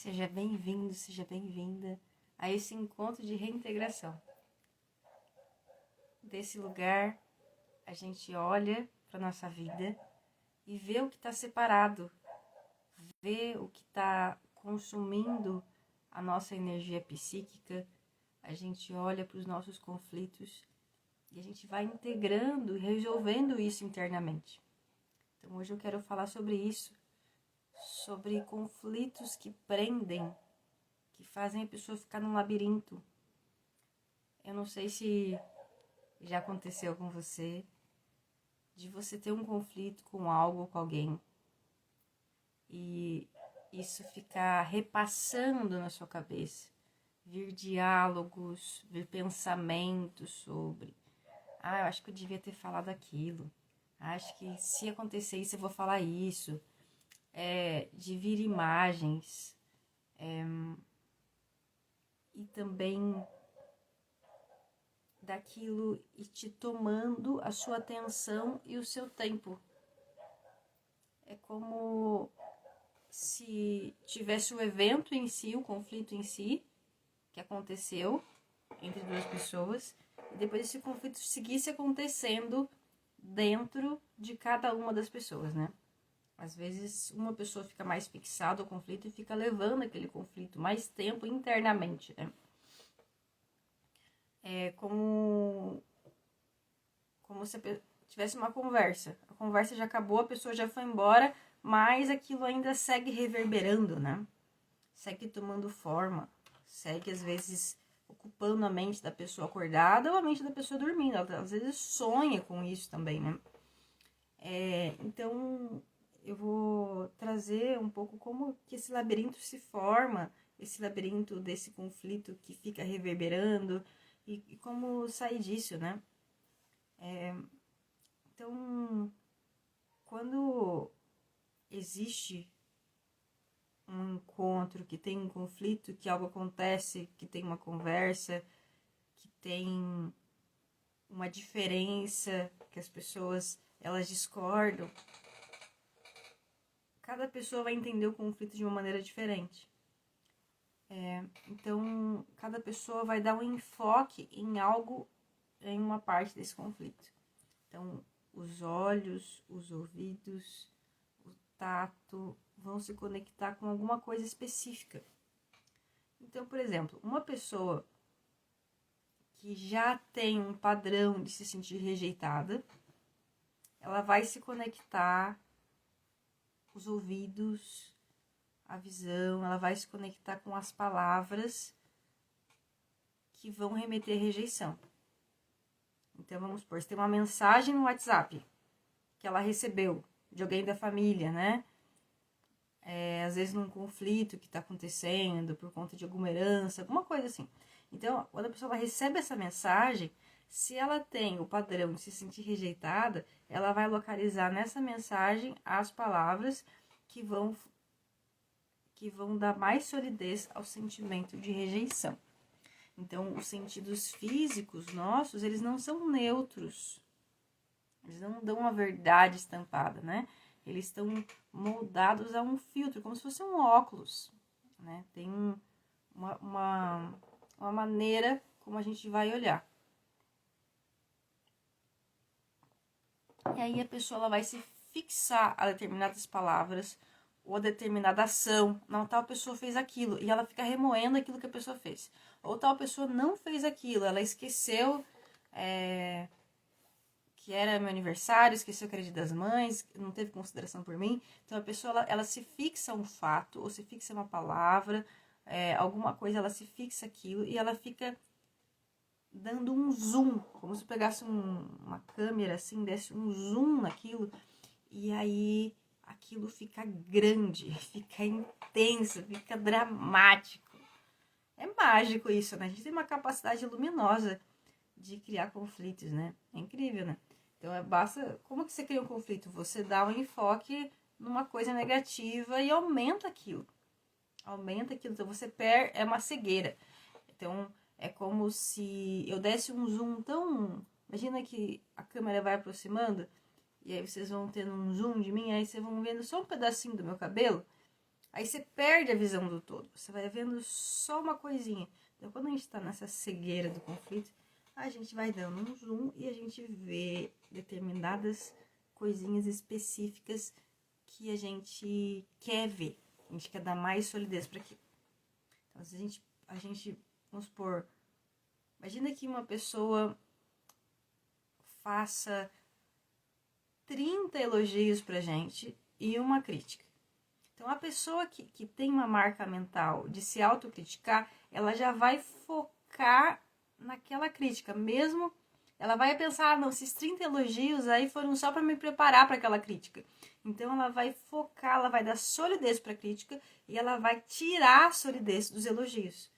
Seja bem-vindo, seja bem-vinda a esse encontro de reintegração. Desse lugar, a gente olha para a nossa vida e vê o que está separado, vê o que está consumindo a nossa energia psíquica, a gente olha para os nossos conflitos e a gente vai integrando e resolvendo isso internamente. Então hoje eu quero falar sobre isso, sobre conflitos que prendem, que fazem a pessoa ficar num labirinto. Eu não sei se já aconteceu com você, de você ter um conflito com algo ou com alguém e isso ficar repassando na sua cabeça, vir diálogos, vir pensamentos sobre eu acho que eu devia ter falado aquilo, acho que se acontecer isso eu vou falar isso, de vir imagens, e também daquilo e te tomando a sua atenção e o seu tempo. É como se tivesse o evento em si, o conflito em si, que aconteceu entre duas pessoas, e depois esse conflito seguisse acontecendo dentro de cada uma das pessoas, né? Às vezes uma pessoa fica mais fixada ao conflito e fica levando aquele conflito mais tempo internamente, né? É como se tivesse uma conversa. A conversa já acabou, a pessoa já foi embora, mas aquilo ainda segue reverberando, né? Segue tomando forma, segue às vezes ocupando a mente da pessoa acordada ou a mente da pessoa dormindo. Ela às vezes sonha com isso também, né? Então eu vou trazer um pouco como que esse labirinto se forma, esse labirinto desse conflito que fica reverberando e como sair disso, né? Então, quando existe um encontro, que tem um conflito, que algo acontece, que tem uma conversa, que tem uma diferença, que as pessoas elas discordam, cada pessoa vai entender o conflito de uma maneira diferente. Então, cada pessoa vai dar um enfoque em algo, em uma parte desse conflito. Então, os olhos, os ouvidos, o tato vão se conectar com alguma coisa específica. Então, por exemplo, uma pessoa que já tem um padrão de se sentir rejeitada, ela vai se conectar os ouvidos, a visão, ela vai se conectar com as palavras que vão remeter à rejeição. Então, vamos supor, você tem uma mensagem no WhatsApp que ela recebeu de alguém da família, né? Às vezes num conflito que está acontecendo por conta de alguma herança, alguma coisa assim. Então, quando a pessoa recebe essa mensagem, se ela tem o padrão de se sentir rejeitada, ela vai localizar nessa mensagem as palavras que vão dar mais solidez ao sentimento de rejeição. Então, os sentidos físicos nossos, eles não são neutros. Eles não dão a verdade estampada, né? Eles estão moldados a um filtro, como se fosse um óculos, né? Tem uma maneira como a gente vai olhar. E aí a pessoa ela vai se fixar a determinadas palavras ou a determinada ação. Não, tal pessoa fez aquilo e ela fica remoendo aquilo que a pessoa fez. Ou tal pessoa não fez aquilo, ela esqueceu que era meu aniversário, esqueceu que era Dia das Mães, não teve consideração por mim. Então a pessoa ela se fixa um fato, ou se fixa uma palavra, alguma coisa, ela se fixa aquilo e ela fica dando um zoom, como se pegasse uma câmera assim, desse um zoom naquilo, e aí aquilo fica grande, fica intenso, fica dramático. É mágico isso, né? A gente tem uma capacidade luminosa de criar conflitos, né? É incrível, né? Então, basta... Como que você cria um conflito? Você dá um enfoque numa coisa negativa e aumenta aquilo. Aumenta aquilo. Então, você perde... É uma cegueira. Então, é como se eu desse um zoom tão... Imagina que a câmera vai aproximando e aí vocês vão tendo um zoom de mim, aí vocês vão vendo só um pedacinho do meu cabelo. Aí você perde a visão do todo, você vai vendo só uma coisinha. Então, quando a gente está nessa cegueira do conflito, a gente vai dando um zoom e a gente vê determinadas coisinhas específicas que a gente quer ver. A gente quer dar mais solidez para aquilo. Então, se a gente, vamos supor, imagina que uma pessoa faça 30 elogios pra gente e uma crítica. Então, a pessoa que tem uma marca mental de se autocriticar, ela já vai focar naquela crítica, mesmo ela vai pensar, não, esses 30 elogios aí foram só para me preparar para aquela crítica. Então, ela vai focar, ela vai dar solidez para a crítica e ela vai tirar a solidez dos elogios,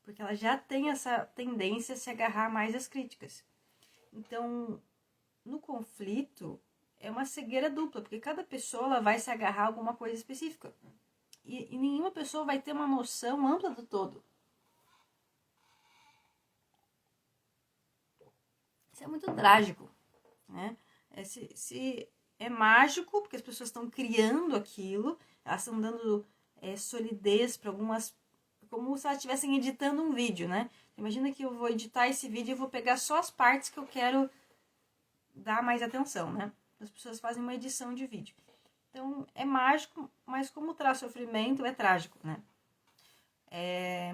porque ela já tem essa tendência a se agarrar mais às críticas. Então, no conflito, é uma cegueira dupla, porque cada pessoa ela vai se agarrar a alguma coisa específica. E nenhuma pessoa vai ter uma noção ampla do todo. Isso é muito trágico, né? É mágico, porque as pessoas estão criando aquilo, elas estão dando solidez para algumas... Como se elas estivessem editando um vídeo, né? Imagina que eu vou editar esse vídeo e eu vou pegar só as partes que eu quero dar mais atenção, né? As pessoas fazem uma edição de vídeo. Então, é mágico, mas como traz sofrimento, é trágico, né?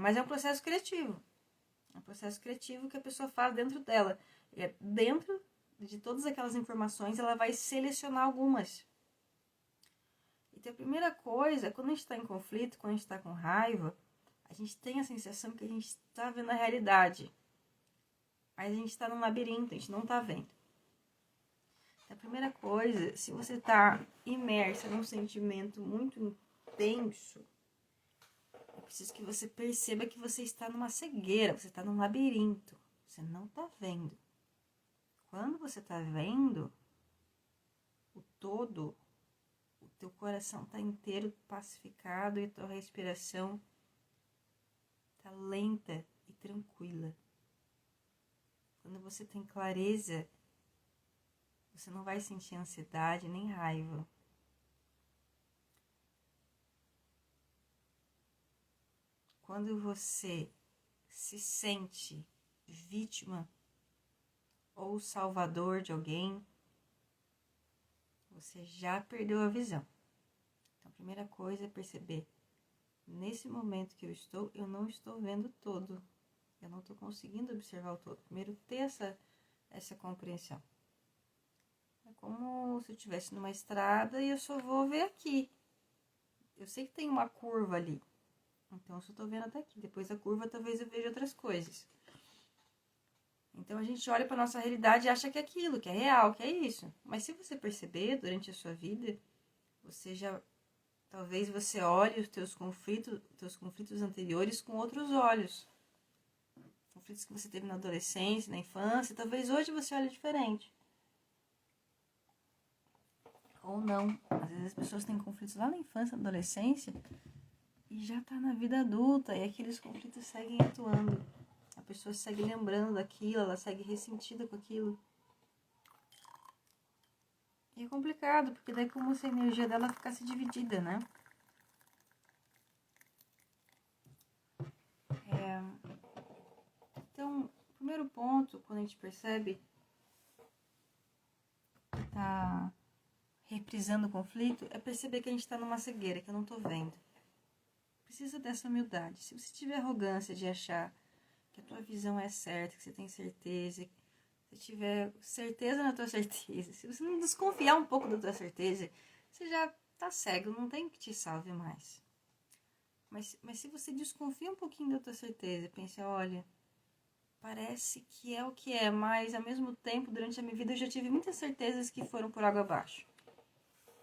Mas é um processo criativo. É um processo criativo que a pessoa faz dentro dela. E dentro de todas aquelas informações, ela vai selecionar algumas. Então, a primeira coisa, quando a gente está em conflito, quando a gente está com raiva, a gente tem a sensação que a gente está vendo a realidade. Mas a gente está num labirinto, a gente não está vendo. A primeira coisa, se você está imersa num sentimento muito intenso, é preciso que você perceba que você está numa cegueira, você está num labirinto, você não está vendo. Quando você está vendo o todo, o teu coração está inteiro pacificado e a tua respiração está lenta e tranquila. Quando você tem clareza, você não vai sentir ansiedade nem raiva. Quando você se sente vítima ou salvador de alguém, você já perdeu a visão. Então, a primeira coisa é perceber, nesse momento que eu não estou vendo todo. Eu não estou conseguindo observar o todo. Primeiro, ter essa compreensão. É como se eu estivesse numa estrada e eu só vou ver aqui. Eu sei que tem uma curva ali. Então, eu só estou vendo até aqui. Depois da curva, talvez eu veja outras coisas. Então, a gente olha para nossa realidade e acha que é aquilo, que é real, que é isso. Mas se você perceber, durante a sua vida, talvez você olhe os teus conflitos anteriores com outros olhos. Conflitos que você teve na adolescência, na infância, talvez hoje você olhe diferente. Ou não. Às vezes as pessoas têm conflitos lá na infância, na adolescência, e já tá na vida adulta, e aqueles conflitos seguem atuando. A pessoa segue lembrando daquilo, ela segue ressentida com aquilo. E é complicado, porque daí como se a energia dela ficasse dividida, né? Então, o primeiro ponto, quando a gente percebe que tá reprisando o conflito, é perceber que a gente tá numa cegueira, que eu não tô vendo. Precisa dessa humildade. Se você tiver arrogância de achar que a tua visão é certa, que você tem certeza, se você tiver certeza na tua certeza, se você não desconfiar um pouco da tua certeza, você já tá cego, não tem que te salve mais. Mas se você desconfia um pouquinho da tua certeza, pensa, olha, parece que é o que é, mas ao mesmo tempo, durante a minha vida, eu já tive muitas certezas que foram por água abaixo.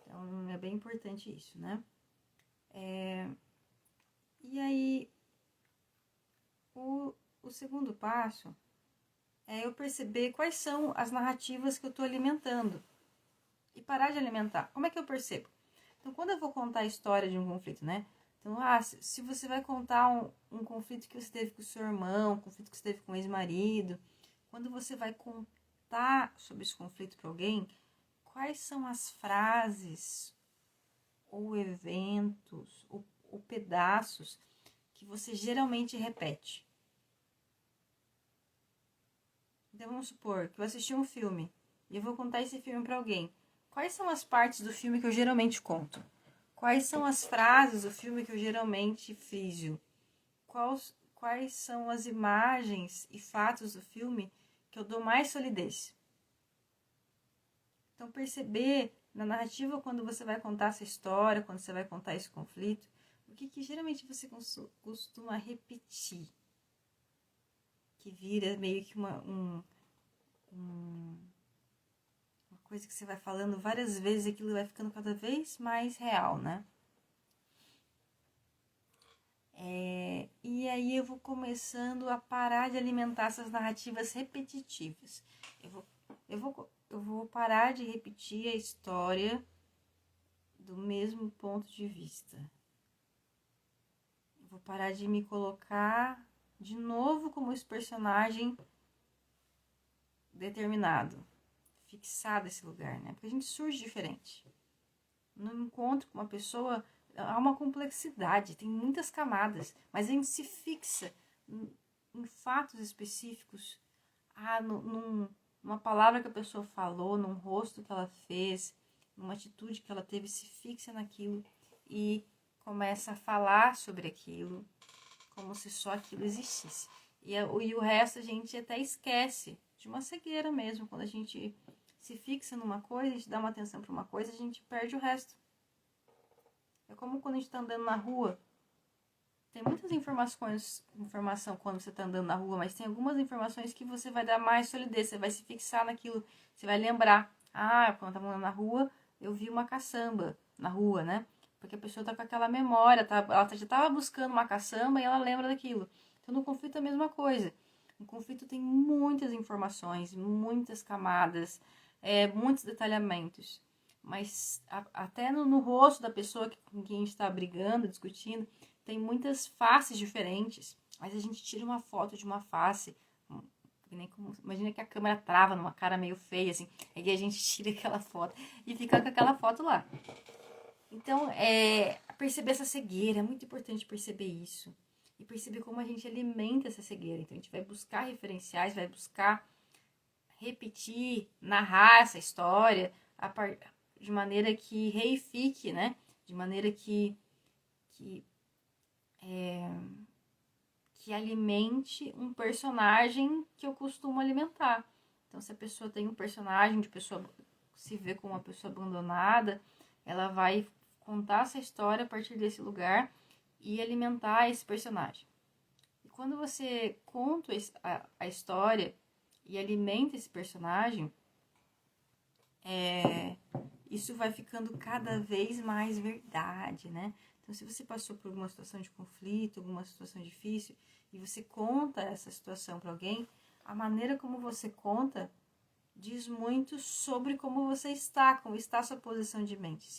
Então, é bem importante isso, né? E aí, o segundo passo é eu perceber quais são as narrativas que eu estou alimentando e parar de alimentar. Como é que eu percebo? Então, quando eu vou contar a história de um conflito, né? Então, se você vai contar um conflito que você teve com o seu irmão, um conflito que você teve com o ex-marido, quando você vai contar sobre esse conflito para alguém, quais são as frases ou eventos pedaços que você geralmente repete. Então vamos supor que eu assisti um filme e eu vou contar esse filme para alguém. Quais são as partes do filme que eu geralmente conto? Quais são as frases do filme que eu geralmente friso? Quais são as imagens e fatos do filme que eu dou mais solidez? Então, perceber na narrativa, quando você vai contar essa história, quando você vai contar esse conflito, o que geralmente você costuma repetir? Que vira meio que uma coisa que você vai falando várias vezes e aquilo vai ficando cada vez mais real, né? E aí eu vou começando a parar de alimentar essas narrativas repetitivas. Eu vou parar de repetir a história do mesmo ponto de vista. Eu vou parar de me colocar de novo como esse personagem determinado, fixado esse lugar, né? Porque a gente surge diferente. No encontro com uma pessoa, há uma complexidade, tem muitas camadas, mas a gente se fixa em fatos específicos, numa palavra que a pessoa falou, num rosto que ela fez, numa atitude que ela teve, se fixa naquilo e começa a falar sobre aquilo como se só aquilo existisse. E o resto a gente até esquece, de uma cegueira mesmo. Quando a gente se fixa numa coisa, a gente dá uma atenção para uma coisa, a gente perde o resto. É como quando a gente está andando na rua. Tem muitas informação quando você está andando na rua, mas tem algumas informações que você vai dar mais solidez, você vai se fixar naquilo, você vai lembrar. Ah, quando eu estava andando na rua, eu vi uma caçamba na rua, né? Porque a pessoa está com aquela memória, ela já estava buscando uma caçamba e ela lembra daquilo. Então, no conflito é a mesma coisa. No conflito tem muitas informações, muitas camadas, muitos detalhamentos. Mas até no rosto da pessoa com quem a gente está brigando, discutindo, tem muitas faces diferentes. Mas a gente tira uma foto de uma face. Imagina que a câmera trava numa cara meio feia, assim. Aí a gente tira aquela foto e fica com aquela foto lá. Então, perceber essa cegueira. É muito importante perceber isso. E perceber como a gente alimenta essa cegueira. Então, a gente vai buscar referenciais, vai buscar repetir, narrar essa história de maneira que reifique, né? De maneira que alimente um personagem que eu costumo alimentar. Então, se a pessoa tem um personagem de pessoa se vê como uma pessoa abandonada, ela vai contar essa história a partir desse lugar e alimentar esse personagem. E quando você conta a história e alimenta esse personagem, isso vai ficando cada vez mais verdade, né? Então, se você passou por alguma situação de conflito, alguma situação difícil, e você conta essa situação para alguém, a maneira como você conta diz muito sobre como você está, como está a sua posição de mente.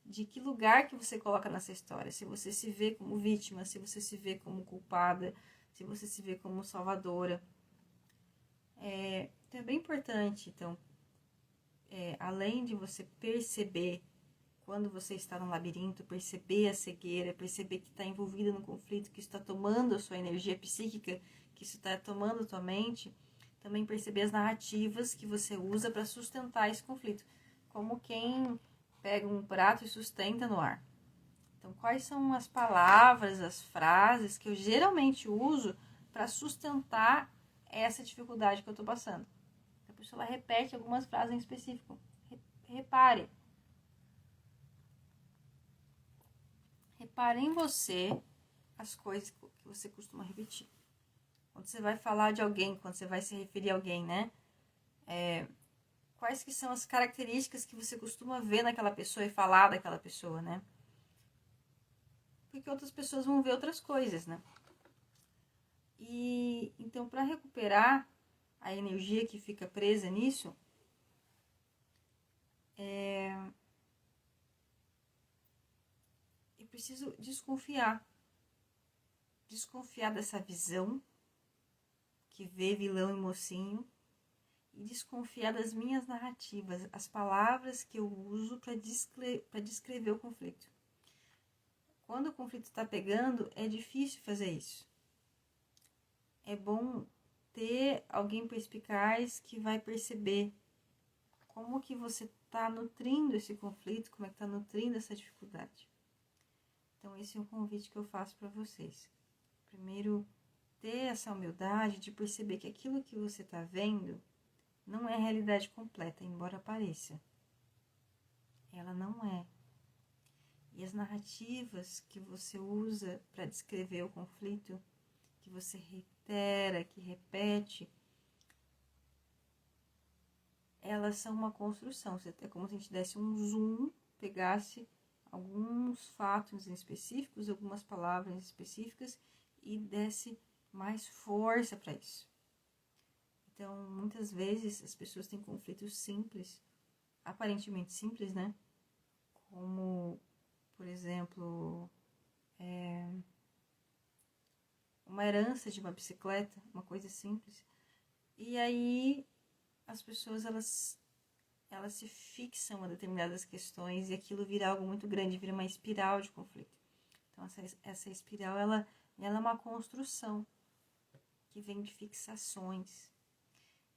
De que lugar que você coloca nessa história, se você se vê como vítima, se você se vê como culpada, se você se vê como salvadora. Então é bem importante, então, além de você perceber quando você está no labirinto, perceber a cegueira, perceber que está envolvida no conflito, que está tomando a sua energia psíquica, que isso está tomando a tua mente, também perceber as narrativas que você usa para sustentar esse conflito, como quem pega um prato e sustenta no ar. Então, quais são as palavras, as frases que eu geralmente uso para sustentar essa dificuldade que eu estou passando? A pessoa ela repete algumas frases em específico. Repare. Repare em você as coisas que você costuma repetir. Quando você vai falar de alguém, quando você vai se referir a alguém, né? Quais que são as características que você costuma ver naquela pessoa e falar daquela pessoa, né? Porque outras pessoas vão ver outras coisas, né? E então, para recuperar a energia que fica presa nisso, eu preciso desconfiar. Desconfiar dessa visão que vê vilão e mocinho e desconfiar das minhas narrativas, as palavras que eu uso para descrever o conflito. quando o conflito está pegando, é difícil fazer isso. É bom ter alguém perspicaz que vai perceber como que você está nutrindo esse conflito, como é que está nutrindo essa dificuldade. Então, esse é um convite que eu faço para vocês. Primeiro, ter essa humildade de perceber que aquilo que você está vendo não é a realidade completa, embora pareça. Ela não é. E as narrativas que você usa para descrever o conflito, que você reitera, que repete, elas são uma construção. É como se a gente desse um zoom, pegasse alguns fatos específicos, algumas palavras específicas e desse mais força para isso. Então, muitas vezes as pessoas têm conflitos simples, aparentemente simples, né? Como, por exemplo, uma herança de uma bicicleta, uma coisa simples. E aí as pessoas elas se fixam a determinadas questões e aquilo vira algo muito grande, vira uma espiral de conflito. Então essa espiral ela é uma construção que vem de fixações.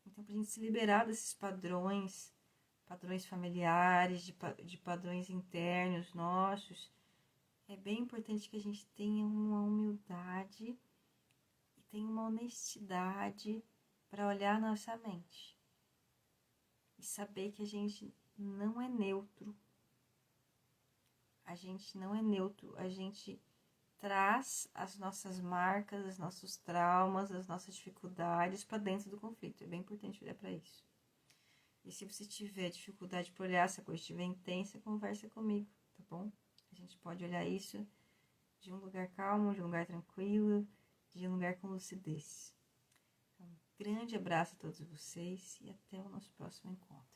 Então, para a gente se liberar desses padrões familiares, de padrões internos nossos, é bem importante que a gente tenha uma humildade e tenha uma honestidade para olhar nossa mente. E saber que a gente não é neutro. A gente não é neutro, a gente traz as nossas marcas, os nossos traumas, as nossas dificuldades para dentro do conflito. É bem importante olhar para isso. E se você tiver dificuldade para olhar, se a coisa estiver intensa, conversa comigo, tá bom? A gente pode olhar isso de um lugar calmo, de um lugar tranquilo, de um lugar com lucidez. Então, um grande abraço a todos vocês e até o nosso próximo encontro.